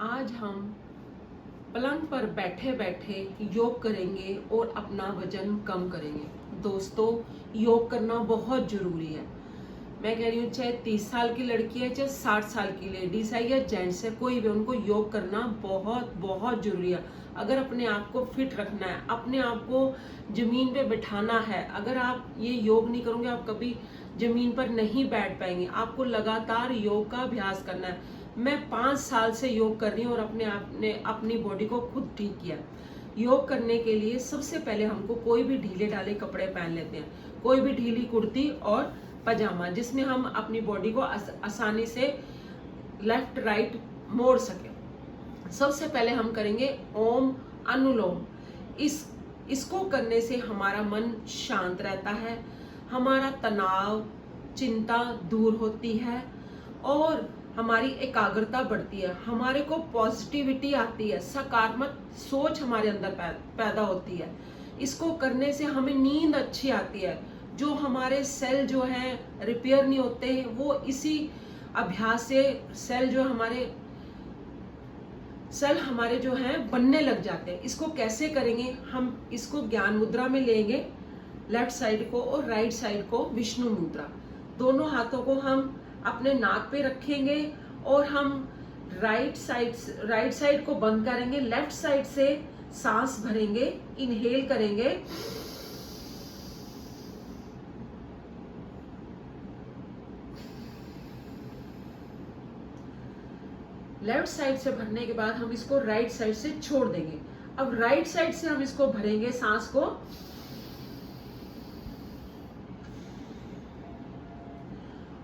आज हम पलंग पर बैठे बैठे योग करेंगे और अपना वजन कम करेंगे। दोस्तों, योग करना बहुत ज़रूरी है। मैं कह रही हूँ, चाहे 30 साल की लड़की है, चाहे 60 साल की लेडीज़ है या जेंट्स है, कोई भी, उनको योग करना बहुत बहुत ज़रूरी है। अगर अपने आप को फिट रखना है, अपने आप को ज़मीन पे बिठाना है, अगर आप ये योग नहीं करोगे आप कभी ज़मीन पर नहीं बैठ पाएंगे। आपको लगातार योग का अभ्यास करना है। मैं 5 साल से योग कर रही हूँ और अपने आप ने अपनी बॉडी को खुद ठीक किया। योग करने के लिए सबसे पहले हमको कोई भी ढीले ढाले कपड़े पहन लेते हैं, कोई भी ढीली कुर्ती और पजामा, जिसमें हम अपनी बॉडी को आसानी से लेफ्ट राइट मोड़ सके। सबसे पहले हम करेंगे ओम अनुलोम। इसको करने से हमारा मन शांत रहता है, हमारा तनाव चिंता दूर होती है और हमारी एकाग्रता बढ़ती है, हमारे को पॉजिटिविटी आती है, सकारात्मक सोच हमारे अंदर पैदा होती है। इसको करने से हमें नींद अच्छी आती है। जो हमारे सेल जो हैं रिपेयर नहीं होते हैं, वो इसी अभ्यास से सेल हमारे जो हैं बनने लग जाते हैं। इसको कैसे करेंगे? हम इसको ज्ञान मुद्रा में लेंगे, लेफ्ट साइड को और राइट साइड को विष्णु मुद्रा। दोनों हाथों को हम अपने नाक पे रखेंगे और हम राइट साइड को बंद करेंगे, लेफ्ट साइड से सांस भरेंगे, इनहेल करेंगे, लेफ्ट साइड से भरने के बाद हम इसको राइट साइड से छोड़ देंगे। अब राइट साइड से हम इसको भरेंगे सांस को,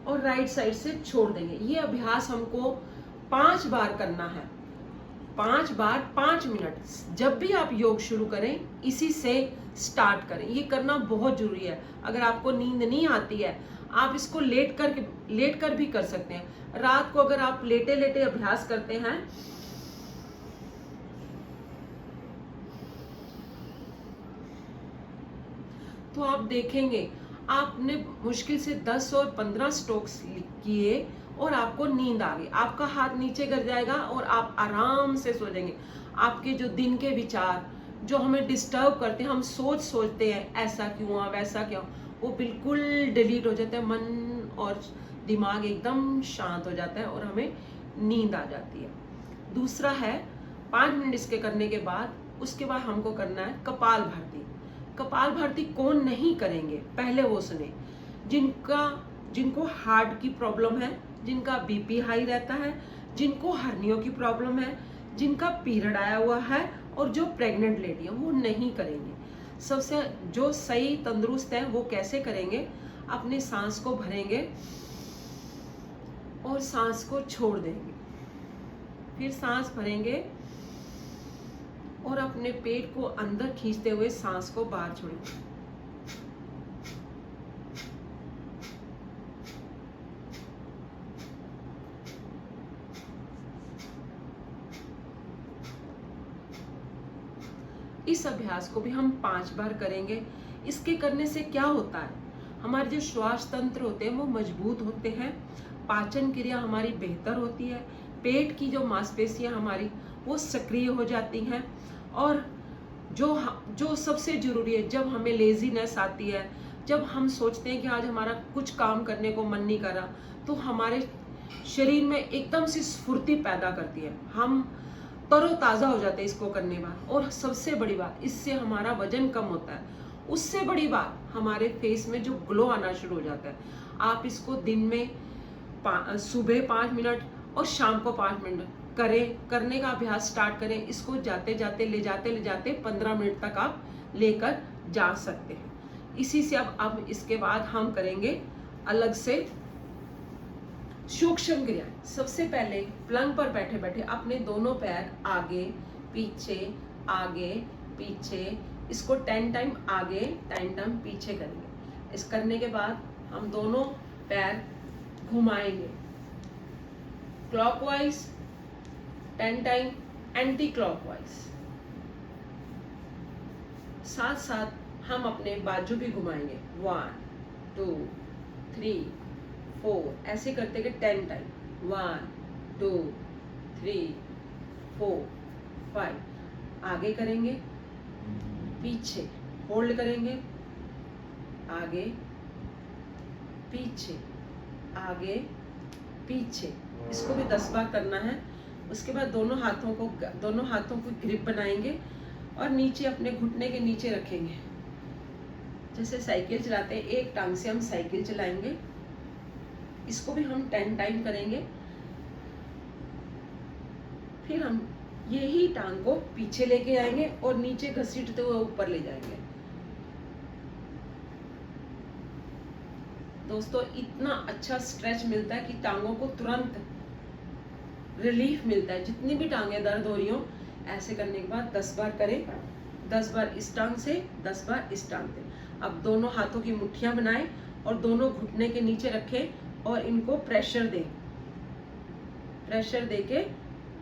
और राइट साइड से छोड़ देंगे। ये अभ्यास हमको 5 बार करना है, 5 बार 5 मिनट। जब भी आप योग शुरू करें इसी से स्टार्ट करें। ये करना बहुत जरूरी है। अगर आपको नींद नहीं आती है, आप इसको लेट कर भी कर सकते हैं। रात को अगर आप लेटे लेटे अभ्यास करते हैं तो आप देखेंगे आपने मुश्किल से 10 और 15 स्ट्रोक्स किए और आपको नींद आ गई, आपका हाथ नीचे गिर जाएगा और आप आराम से सो जाएंगे। आपके जो दिन के विचार जो हमें डिस्टर्ब करते हैं, हम सोचते हैं ऐसा क्यों हुआ वैसा क्यों, वो बिल्कुल डिलीट हो जाता है। मन और दिमाग एकदम शांत हो जाता है और हमें नींद आ जाती है। दूसरा है 5 मिनट इसके करने के बाद, उसके बाद हमको करना है कपाल भारती। कपाल भारती कौन नहीं करेंगे? पहले वो सुने जिनको हार्ट की प्रॉब्लम है, जिनका बीपी हाई रहता है, जिनको हर्नियों की प्रॉब्लम है, जिनका पीरियड आया हुआ है और जो प्रेग्नेंट लेडी है, वो नहीं करेंगे। सबसे जो सही तंदुरुस्त है वो कैसे करेंगे? अपने सांस को भरेंगे और सांस को छोड़ देंगे, फिर सांस भरेंगे और अपने पेट को अंदर खींचते हुए सांस को बाहर छोड़ेंगे। इस अभ्यास को भी हम 5 बार करेंगे। इसके करने से क्या होता है? हमारे जो श्वास तंत्र होते हैं वो मजबूत होते हैं, पाचन क्रिया हमारी बेहतर होती है, पेट की जो मांसपेशियां हमारी वो सक्रिय हो जाती हैं, और जो सबसे जरूरी है, जब हमें लेजीनेस आती है, जब हम सोचते हैं कि आज हमारा कुछ काम करने को मन नहीं कर रहा, तो हमारे शरीर में एकदम से स्फूर्ति पैदा करती है, हम तरोताज़ा हो जाते हैं इसको करने के बाद। और सबसे बड़ी बात, इससे हमारा वजन कम होता है। उससे बड़ी बात, हमारे फेस में जो ग्लो आना शुरू हो जाता है। आप इसको दिन में सुबह 5 मिनट और शाम को 5 मिनट करने का अभ्यास स्टार्ट करें। इसको ले जाते 15 मिनट तक आप लेकर जा सकते हैं। इसी से अब इसके बाद हम करेंगे अलग से सूक्ष्म क्रियाएं। सबसे पहले पलंग पर बैठे बैठे अपने दोनों पैर आगे पीछे इसको 10 टाइम आगे 10 टाइम पीछे करेंगे। इस करने के बाद हम दोनों पैर घुमाएंगे क्लॉकवाइज 10 टाइम, एंटी क्लॉकवाइज। साथ साथ हम अपने बाजू भी घुमाएंगे 1 2 3 4, ऐसे करते कि 10 टाइम 1 2 3 4 5, आगे करेंगे, पीछे, होल्ड करेंगे, आगे पीछे, आगे पीछे। इसको भी 10 बार करना है। उसके बाद दोनों हाथों को ग्रिप बनाएंगे और नीचे अपने घुटने के नीचे रखेंगे। जैसे साइकिल चलाते हैं, एक टांग से हम साइकिल चलाएंगे। इसको भी हम 10 टाइम करेंगे। फिर हम यही टांग को पीछे लेके आएंगे और नीचे घसीटते हुए ऊपर ले जाएंगे। दोस्तों, इतना अच्छा स्ट्रेच मिलता है कि टांगों को तुरंत रिलीफ मिलता है। जितनी भी टांगें दर्द हो रही हो, ऐसे करने के बाद 10 बार करें। 10 बार इस टांग से, 10 बार इस टांग से। अब दोनों हाथों की मुट्ठियां बनाएं और दोनों घुटने के नीचे रखें और इनको प्रेशर दें। प्रेशर देके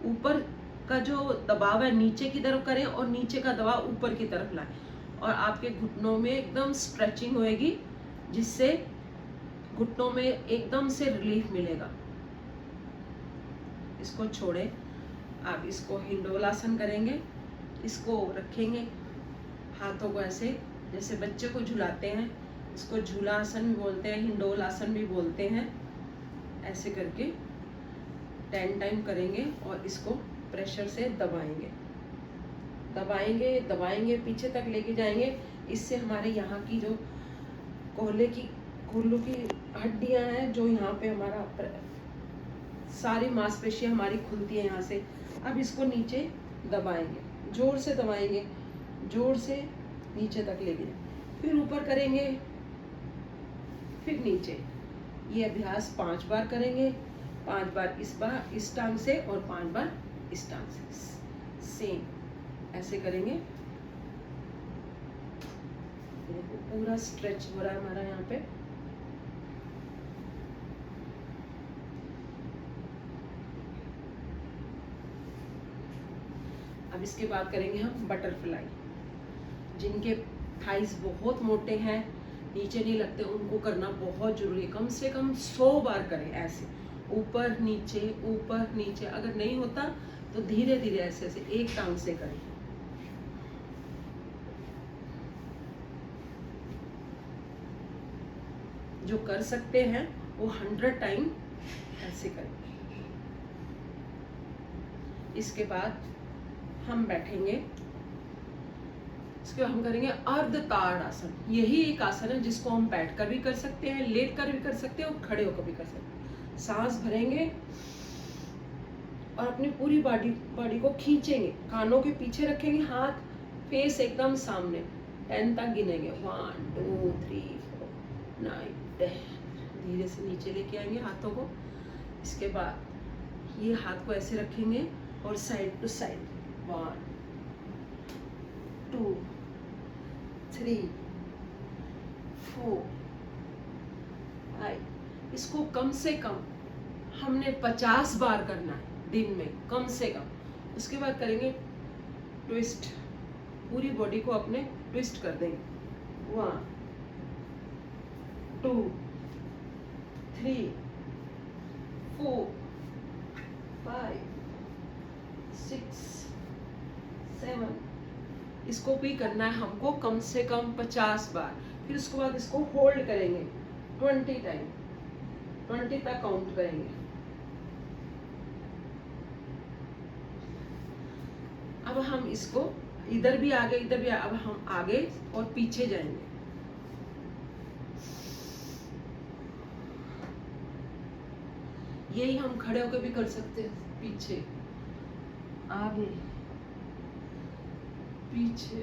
ऊपर का जो दबाव है नीचे की तरफ करें और नीचे का दबाव ऊपर की तरफ लाएं और आपके घुटनों में एकदम स्ट्रेचिंग होएगी, जिससे घुटनों में एकदम से रिलीफ मिलेगा। इसको छोड़े, आप इसको हिंडोलासन करेंगे। इसको रखेंगे, हाथों को ऐसे जैसे बच्चे को झुलाते हैं, इसको झूलासन भी बोलते हैं, हिंडोलासन भी बोलते हैं। ऐसे करके 10 टाइम करेंगे और इसको प्रेशर से दबाएंगे, दबाएंगे दबाएंगे, पीछे तक लेके जाएंगे। इससे हमारे यहाँ की जो कोल्हू की हड्डियां हैं, जो यहाँ पे हमारा सारी मांसपेशियां हमारी खुलती है यहाँ से। अब इसको नीचे दबाएंगे, जोर से दबाएंगे, जोर से नीचे तक ले गए, फिर ऊपर करेंगे, फिर नीचे। ये अभ्यास 5 बार करेंगे। 5 बार इस टांग से और 5 बार इस टांग से। सेम ऐसे करेंगे। देखो पूरा स्ट्रेच हो रहा है हमारा यहाँ पे। अब इसके बाद करेंगे हम बटरफ्लाई। जिनके थाइस बहुत मोटे हैं, नीचे नहीं लगते, उनको करना बहुत जरूरी है। कम से कम 100 बार करें ऐसे, ऊपर नीचे। अगर नहीं होता तो धीरे धीरे ऐसे एक टांग से करें। जो कर सकते हैं वो 100 टाइम ऐसे करें। इसके बाद हम बैठेंगे। इसके बाद हम करेंगे अर्ध ताड़ासन। यही एक आसन है जिसको हम बैठकर भी कर सकते हैं, लेटकर भी कर सकते हैं और खड़े होकर भी कर सकते हैं। सांस भरेंगे और अपनी पूरी बॉडी को खींचेंगे, कानों के पीछे रखेंगे, हाथ फेस एकदम सामने। 10 तक गिनेंगे, 1 2 3 4 9 10। धीरे से नीचे लेके आएंगे हाथों को। इसके बाद ये हाथ को ऐसे रखेंगे और साइड टू साइड, 1 2 3 4 5। इसको कम से कम हमने 50 बार करना है दिन में, कम से कम। उसके बाद करेंगे ट्विस्ट, पूरी बॉडी को अपने ट्विस्ट कर देंगे। 1 2 3 4 5 6 7। इसको भी करना है हमको कम से कम 50 बार। फिर उसके बाद इसको होल्ड करेंगे 20 टाइम, 20 तक काउंट करेंगे। अब हम इसको इधर भी आगे, इधर भी, अब हम आगे और पीछे जाएंगे। यही हम खड़े होकर भी कर सकते हैं, पीछे आगे पीछे।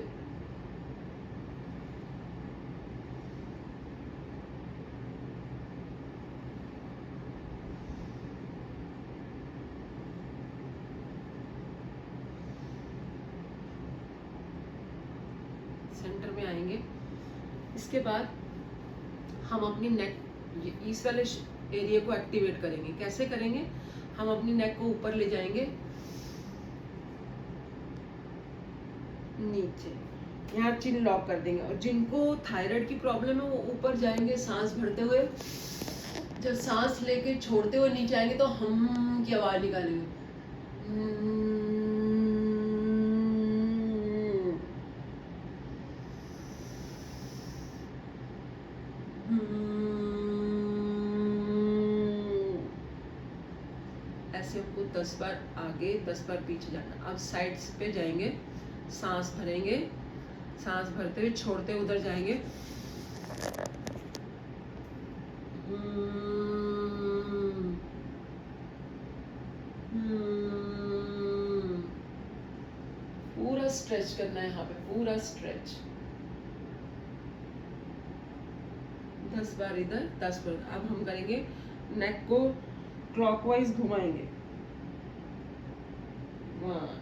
सेंटर में आएंगे। इसके बाद हम अपनी नेक, इस वाले एरिया को एक्टिवेट करेंगे। कैसे करेंगे? हम अपनी नेक को ऊपर ले जाएंगे, नीचे, यहाँ चिन लॉक कर देंगे। और जिनको थायराइड की प्रॉब्लम है वो ऊपर जाएंगे सांस भरते हुए। जब सांस लेके छोड़ते हुए नीचे आएंगे तो हम की आवाज निकालेंगे। 10 बार आगे, 10 बार पीछे जाना। अब साइड्स पे जाएंगे, सांस भरेंगे, सांस भरते हुए छोड़ते हुए उधर जाएंगे। पूरा स्ट्रेच करना है यहाँ पे, पूरा स्ट्रेच। 10 बार इधर, 10 बार। अब हम करेंगे नेक को क्लॉकवाइज घुमाएंगे। 1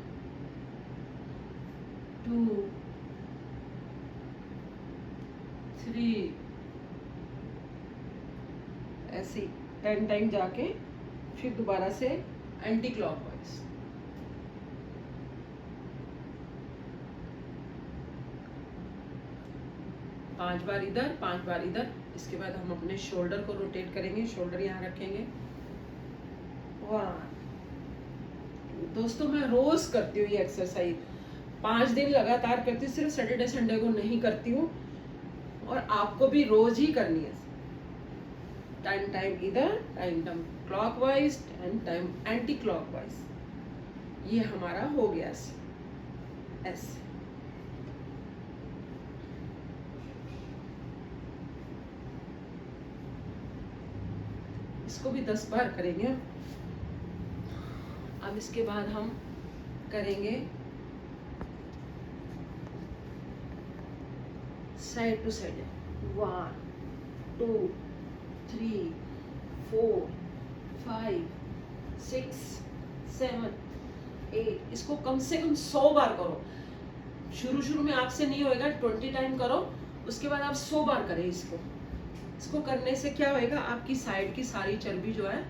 2 3 ऐसे 10 टाइम जाके फिर दोबारा से एंटी क्लॉकवाइज। पांच बार इधर, 5 बार इधर। इसके बाद हम अपने शोल्डर को रोटेट करेंगे, शोल्डर यहाँ रखेंगे। 1। दोस्तों मैं रोज करती हूँ ये एक्सरसाइज, 5 दिन लगातार करती हूँ, सिर्फ सैटरडे संडे को नहीं करती हूँ। और आपको भी रोज ही करनी है। टाइम इधर, time clockwise and time anti clockwise. ये हमारा हो गया ऐसे। इसको भी 10 बार करेंगे। अब इसके बाद हम करेंगे साइड टू साइड। 1 2 3 4 5 6 7 8। इसको कम से कम 100 बार करो। शुरू में आपसे नहीं होएगा, 20 टाइम करो, उसके बाद आप 100 बार करें इसको करने से क्या होएगा, आपकी साइड की सारी चर्बी जो है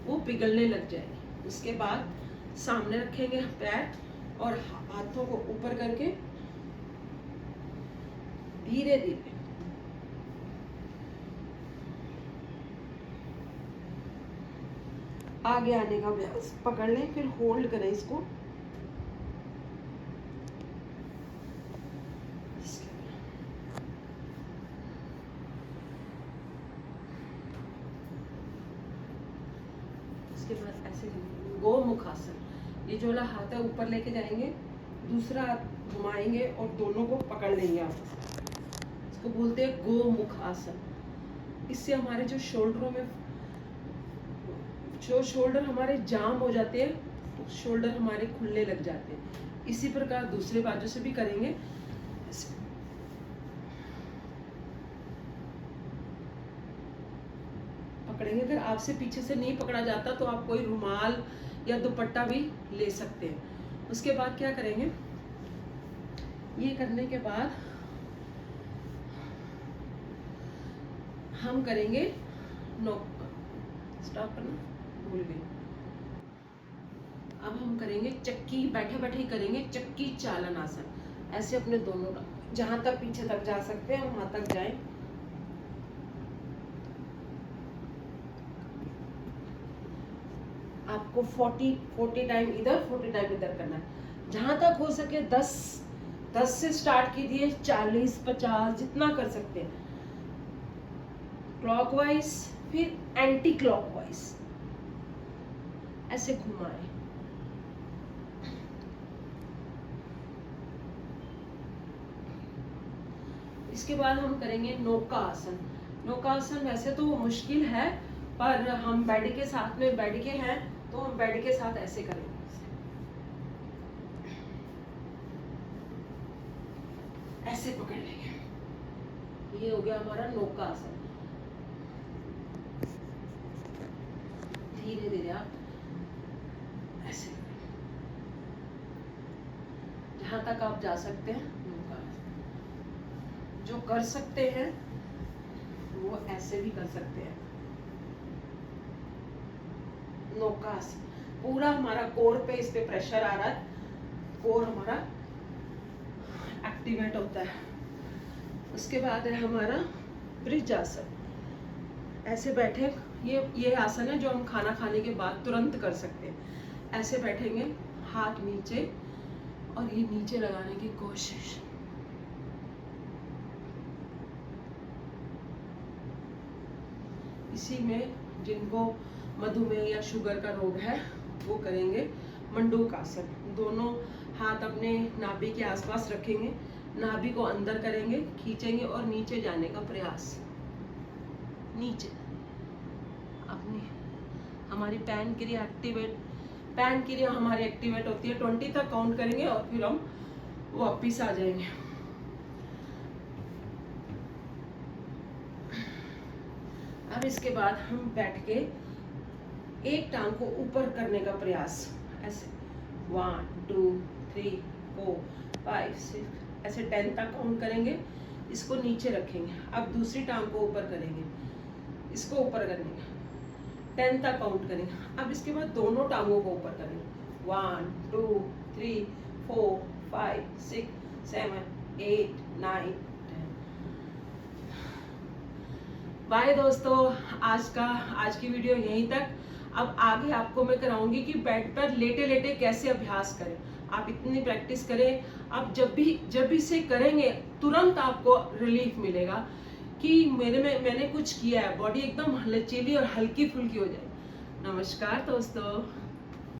वो पिघलने लग जाएगी। उसके बाद सामने रखेंगे पैर और हाथों को ऊपर करके धीरे धीरे आगे आने का अभ्यास। पकड़ लें, फिर होल्ड करें इसको। इसके बाद ऐसे गोमुख आसन। ये जो वाला हाथ है ऊपर लेके जाएंगे, दूसरा हाथ घुमाएंगे और दोनों को पकड़ लेंगे आप। इसको बोलते हैं गोमुख आसन। इससे हमारे जो शोल्डरों में शोल्डर हमारे जाम हो जाते हैं, तो शोल्डर हमारे खुलने लग जाते हैं। इसी प्रकार दूसरे बाजू से भी करेंगे। पकड़ेंगे। अगर आपसे पीछे से नहीं पकड़ा जाता तो आप कोई रुमाल या दुपट्टा भी ले सकते हैं। उसके बाद क्या करेंगे, ये करने के बाद हम करेंगे स्टॉप करना भूल गई। अब हम करेंगे चक्की, बैठे बैठे ही करेंगे चक्की चालन आसन। ऐसे अपने दोनों जहां तक पीछे तक जा सकते हैं वहां तक जाएं। आपको 40 टाइम इधर, 40 टाइम इधर करना है। जहां तक हो सके 10 से स्टार्ट कीजिए, 40 50 जितना कर सकते हैं। क्लॉकवाइज फिर एंटी क्लॉकवाइज ऐसे घुमाएं। इसके बाद हम करेंगे नौका आसन। नौका आसन वैसे तो मुश्किल है, पर हम बेड के साथ में बेड के हैं तो हम बेड के साथ ऐसे करेंगे। ऐसे पकड़ लेंगे। ये हो गया हमारा नौका आसन। धीरे धीरे आप ऐसे जहां तक आप जा सकते हैं। नौका आसन जो कर सकते हैं वो ऐसे भी कर सकते हैं। नौका आसन पूरा हमारा कोर पे, इस पे प्रेशर आ रहा है, कोर हमारा एक्टिवेट होता है। उसके बाद है हमारा ब्रिज आसन। ऐसे बैठे, ये आसन है जो हम खाना खाने के बाद तुरंत कर सकते हैं। ऐसे बैठेंगे, हाथ नीचे और ये नीचे लगाने की कोशिश। इसी में जिनको मधुमेह या शुगर का रोग है वो करेंगे मंडूक आसन। दोनों हाथ अपने नाभि के आसपास रखेंगे, नाभि को अंदर करेंगे, खींचेंगे और नीचे जाने का प्रयास। नीचे अपनी हमारी पैन क्रिया हमारी एक्टिवेट होती है। 20 तक काउंट करेंगे और फिर हम वापिस आ जाएंगे। अब इसके बाद हम बैठ के एक टांग को ऊपर करने का प्रयास, ऐसे 1 2 3 4 5 6 ऐसे 10 तक काउंट करेंगे। इसको नीचे रखेंगे। अब दूसरी टांग को ऊपर करेंगे, इसको ऊपर करेंगे, 10 तक काउंट करेंगे। अब इसके बाद दोनों टांगों को ऊपर करेंगे, 1 2 3 4 5 6 7 8 9 10। बाय दोस्तों, आज की वीडियो यहीं तक। अब आगे आपको मैं कराऊंगी कि बेड पर लेटे लेटे कैसे अभ्यास करें। आप इतनी प्रैक्टिस करें, आप जब भी इसे करेंगे तुरंत आपको रिलीफ मिलेगा कि मैंने कुछ किया है। बॉडी एकदम लचीली और हल्की फुल्की हो जाए। नमस्कार दोस्तों।